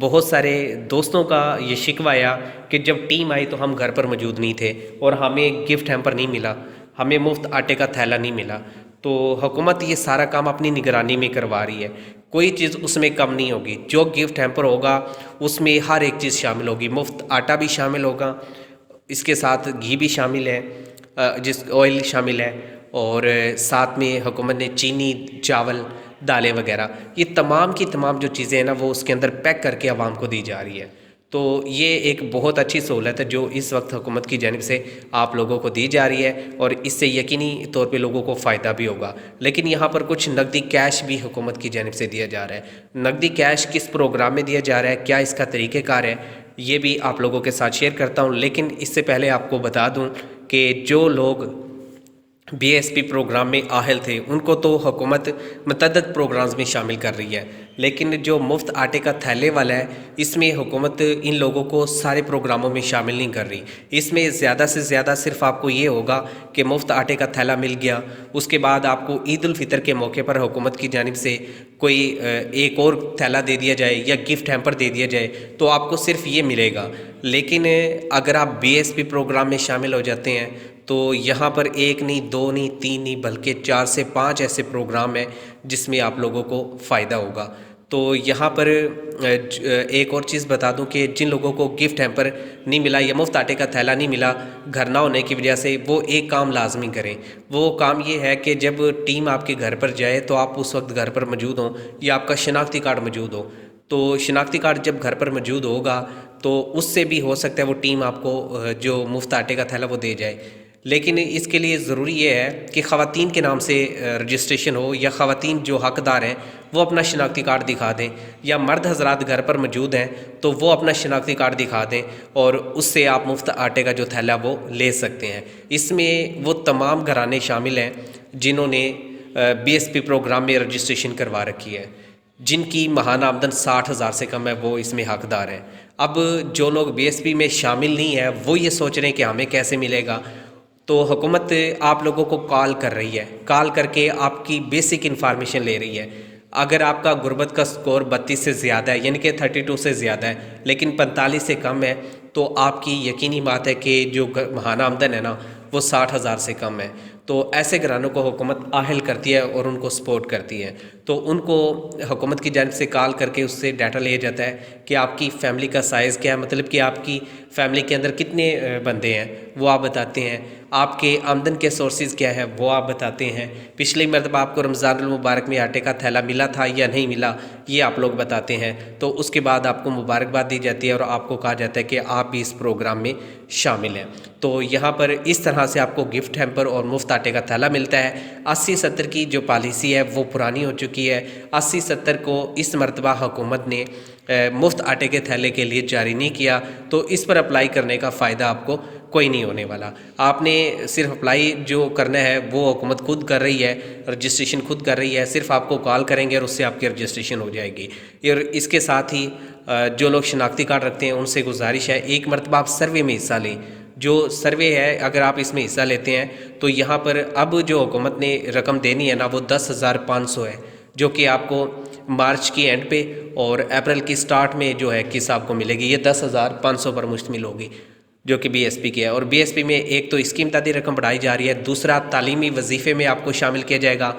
بہت سارے دوستوں کا یہ شکوہ آیا کہ جب ٹیم آئی تو ہم گھر پر موجود نہیں تھے اور ہمیں گفٹ ہیمپر نہیں ملا، ہمیں مفت آٹے کا تھیلا نہیں ملا۔ تو حکومت یہ سارا کام اپنی نگرانی میں کروا رہی ہے، کوئی چیز اس میں کم نہیں ہوگی۔ جو گفٹ ہیمپر ہوگا اس میں ہر ایک چیز شامل ہوگی، مفت آٹا بھی شامل ہوگا، اس کے ساتھ گھی بھی شامل ہے، آئل شامل ہے، اور ساتھ میں حکومت نے چینی، چاول، دالیں وغیرہ، یہ تمام کی تمام جو چیزیں ہیں نا وہ اس کے اندر پیک کر کے عوام کو دی جا رہی ہے۔ تو یہ ایک بہت اچھی سہولت ہے جو اس وقت حکومت کی جانب سے آپ لوگوں کو دی جا رہی ہے، اور اس سے یقینی طور پہ لوگوں کو فائدہ بھی ہوگا۔ لیکن یہاں پر کچھ نقدی کیش بھی حکومت کی جانب سے دیا جا رہا ہے۔ نقدی کیش کس پروگرام میں دیا جا رہا ہے، کیا اس کا طریقہ کار ہے، یہ بھی آپ لوگوں کے ساتھ شیئر کرتا ہوں۔ لیکن اس سے پہلے آپ کو بتا دوں کہ جو لوگ بی ایس پی پروگرام میں اہل تھے ان کو تو حکومت متعدد پروگرامز میں شامل کر رہی ہے، لیکن جو مفت آٹے کا تھیلے والا ہے اس میں حکومت ان لوگوں کو سارے پروگراموں میں شامل نہیں کر رہی۔ اس میں زیادہ سے زیادہ صرف آپ کو یہ ہوگا کہ مفت آٹے کا تھیلا مل گیا، اس کے بعد آپ کو عید الفطر کے موقع پر حکومت کی جانب سے کوئی ایک اور تھیلا دے دیا جائے یا گفٹ ہیمپر دے دیا جائے تو آپ کو صرف یہ ملے گا۔ لیکن اگر آپ بی ایس پی پروگرام میں شامل ہو جاتے ہیں تو یہاں پر ایک نہیں، دو نہیں، تین نہیں، بلکہ 4 سے 5 ایسے پروگرام ہیں جس میں آپ لوگوں کو فائدہ ہوگا۔ تو یہاں پر ایک اور چیز بتا دوں کہ جن لوگوں کو گفٹ ہیمپر نہیں ملا یا مفت آٹے کا تھیلا نہیں ملا گھر نہ ہونے کی وجہ سے، وہ ایک کام لازمی کریں۔ وہ کام یہ ہے کہ جب ٹیم آپ کے گھر پر جائے تو آپ اس وقت گھر پر موجود ہوں یا آپ کا شناختی کارڈ موجود ہو۔ تو شناختی کارڈ جب گھر پر موجود ہوگا تو اس سے بھی ہو سکتا ہے وہ ٹیم آپ کو جو مفت آٹے کا تھیلا وہ دے جائے۔ لیکن اس کے لیے ضروری یہ ہے کہ خواتین کے نام سے رجسٹریشن ہو، یا خواتین جو حقدار ہیں وہ اپنا شناختی کارڈ دکھا دیں، یا مرد حضرات گھر پر موجود ہیں تو وہ اپنا شناختی کارڈ دکھا دیں، اور اس سے آپ مفت آٹے کا جو تھیلا وہ لے سکتے ہیں۔ اس میں وہ تمام گھرانے شامل ہیں جنہوں نے بی ایس پی پروگرام میں رجسٹریشن کروا رکھی ہے، جن کی ماہانہ آمدن 60,000 سے کم ہے، وہ اس میں حقدار ہیں۔ اب جو لوگ بی ایس پی میں شامل نہیں ہیں وہ یہ سوچ رہے ہیں کہ ہمیں کیسے ملے گا، تو حکومت آپ لوگوں کو کال کر رہی ہے، کال کر کے آپ کی بیسک انفارمیشن لے رہی ہے۔ اگر آپ کا غربت کا سکور 32 سے زیادہ ہے، یعنی کہ 32 سے زیادہ ہے لیکن 45 سے کم ہے، تو آپ کی یقینی بات ہے کہ جو ماہانہ آمدن ہے نا وہ 60,000 سے کم ہے۔ تو ایسے گھرانوں کو حکومت اہل کرتی ہے اور ان کو سپورٹ کرتی ہے۔ تو ان کو حکومت کی جانب سے کال کر کے اس سے ڈیٹا لیا جاتا ہے کہ آپ کی فیملی کا سائز کیا ہے، مطلب کہ آپ کی فیملی کے اندر کتنے بندے ہیں وہ آپ بتاتے ہیں، آپ کے آمدن کے سورسز کیا ہے وہ آپ بتاتے ہیں، پچھلی مرتبہ آپ کو رمضان المبارک میں آٹے کا تھیلا ملا تھا یا نہیں ملا یہ آپ لوگ بتاتے ہیں۔ تو اس کے بعد آپ کو مبارکباد دی جاتی ہے اور آپ کو کہا جاتا ہے کہ آپ بھی اس پروگرام میں شامل ہیں۔ تو یہاں پر اس طرح سے آپ کو گفٹ ہیمپر اور مفت آٹے کا تھیلا ملتا ہے۔ 80-70 کی جو پالیسی ہے وہ پرانی ہو چکی ہے، 80-70 کو اس مرتبہ حکومت نے مفت آٹے کے تھیلے کے لیے جاری نہیں کیا، تو اس پر اپلائی کرنے کا فائدہ آپ کو کوئی نہیں ہونے والا۔ آپ نے صرف اپلائی جو کرنا ہے وہ حکومت خود کر رہی ہے، رجسٹریشن خود کر رہی ہے، صرف آپ کو کال کریں گے اور اس سے آپ کی رجسٹریشن ہو جائے گی۔ اور اس کے ساتھ ہی جو لوگ شناختی کارڈ رکھتے ہیں ان سے گزارش ہے ایک مرتبہ آپ سروے میں حصہ لیں۔ جو سروے ہے اگر آپ اس میں حصہ لیتے ہیں تو یہاں پر اب جو حکومت نے رقم دینی ہے نا وہ 10,500 ہے، جو کہ آپ کو مارچ کی اینڈ پہ اور اپریل کی سٹارٹ میں جو ہے کس آپ کو ملے گی، یہ 10,500 پر مشتمل ہوگی جو کہ بی ایس پی کی ہے۔ اور بی ایس پی میں ایک تو اس کی امدادی رقم بڑھائی جا رہی ہے، دوسرا تعلیمی وظیفے میں آپ کو شامل کیا جائے گا،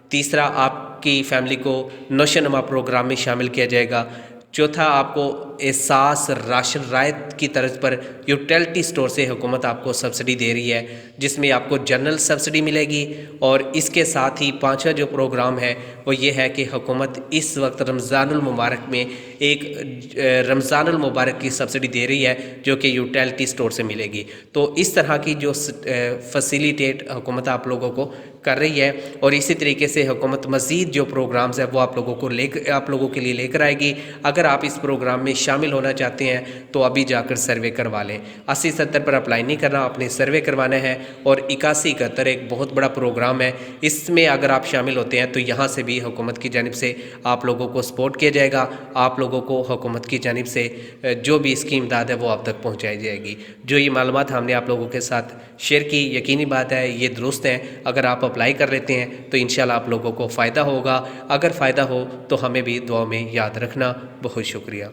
تیسرا آپ کی فیملی کو نشو و نما پروگرام میں شامل کیا جائے گا، چوتھا آپ کو احساس راشن رائت کی طرز پر یوٹیلٹی سٹور سے حکومت آپ کو سبسڈی دے رہی ہے جس میں آپ کو جنرل سبسڈی ملے گی۔ اور اس کے ساتھ ہی پانچواں جو پروگرام ہے وہ یہ ہے کہ حکومت اس وقت رمضان المبارک میں ایک رمضان المبارک کی سبسڈی دے رہی ہے جو کہ یوٹیلٹی سٹور سے ملے گی۔ تو اس طرح کی جو فیسیلیٹیٹ حکومت آپ لوگوں کو کر رہی ہے، اور اسی طریقے سے حکومت مزید جو پروگرامز ہیں وہ آپ لوگوں کے لیے لے کر آئے گی۔ اگر آپ اس پروگرام میں شامل ہونا چاہتے ہیں تو ابھی جا کر سروے کروا لیں۔ 80-70 پر اپلائی نہیں کرنا، اپنے سروے کروانا ہے۔ اور 81-71 ایک بہت بڑا پروگرام ہے، اس میں اگر آپ شامل ہوتے ہیں تو یہاں سے بھی حکومت کی جانب سے آپ لوگوں کو سپورٹ کیا جائے گا، آپ لوگوں کو حکومت کی جانب سے جو بھی اس کی امداد ہے وہ آپ تک پہنچائی جائے گی۔ جو یہ معلومات ہم نے آپ لوگوں کے ساتھ شیئر کی، یقینی بات ہے یہ درست ہیں، اگر آپ اپلائی کر لیتے ہیں تو انشاءاللہ آپ لوگوں کو فائدہ ہوگا۔ اگر فائدہ ہو تو ہمیں بھی دعاؤں میں یاد رکھنا۔ بہت شکریہ۔